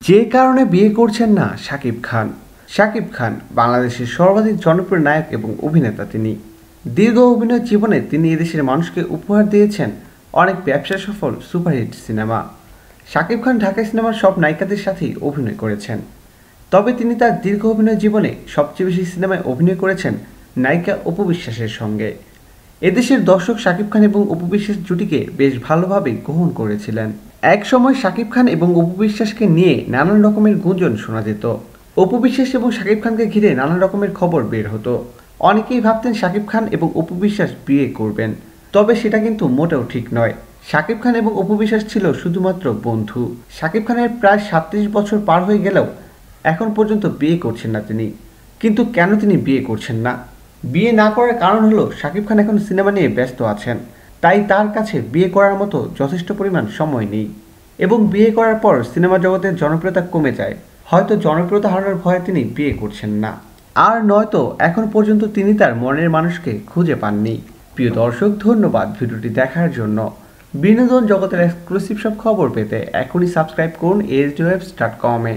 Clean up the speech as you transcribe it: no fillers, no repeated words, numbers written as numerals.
যে কারণে বিয়ে করছেন না শাকিব খান। শাকিব খান বাংলাদেশের সর্বাধিক জনপ্রিয় নায়ক এবং অভিনেতা। তিনি দীর্ঘ অভিনয় জীবনে তিনি এদেশের মানুষকে উপহার দিয়েছেন অনেক ব্যবসা সফল সুপারহিট সিনেমা। শাকিব খান ঢাকাই সিনেমার সব নায়িকাদের সাথেই অভিনয় করেছেন, তবে তিনি তার দীর্ঘ অভিনয় জীবনে সবচেয়ে বেশি সিনেমায় অভিনয় করেছেন নায়িকা অপু বিশ্বাসের সঙ্গে। এদেশের দর্শক শাকিব খান এবং অপু বিশ্বাস জুটিকে বেশ ভালোভাবে গ্রহণ করেছিলেন। এক সময় শাকিব খান এবং অপু বিশ্বাসকে নিয়ে নানান রকমের গুঞ্জন শোনা যেত। অপু বিশ্বাস এবং শাকিব খানকে ঘিরে নানান রকমের খবর বের হতো। অনেকেই ভাবতেন শাকিব খান এবং অপু বিশ্বাস বিয়ে করবেন, তবে সেটা কিন্তু মোটেও ঠিক নয়। শাকিব খান এবং অপু বিশ্বাস ছিল শুধুমাত্র বন্ধু। শাকিব খানের প্রায় 37 বছর পার হয়ে গেলেও এখন পর্যন্ত বিয়ে করছেন না তিনি। কিন্তু কেন তিনি বিয়ে করছেন না? বিয়ে না করার কারণ হলো শাকিব খান এখন সিনেমা নিয়ে ব্যস্ত আছেন, তাই তার কাছে বিয়ে করার মতো যথেষ্ট পরিমাণ সময় নেই। এবং বিয়ে করার পর সিনেমা জগতের জনপ্রিয়তা কমে যায়, হয়তো জনপ্রিয়তা হারানোর ভয়ে তিনি বিয়ে করছেন না। আর নয়তো এখন পর্যন্ত তিনি তার মনের মানুষকে খুঁজে পাননি। প্রিয় দর্শক, ধন্যবাদ ভিডিওটি দেখার জন্য। বিনোদন জগতের এক্সক্লুসিভ সব খবর পেতে এখনই সাবস্ক্রাইব করুন ASDWebs.com-এ।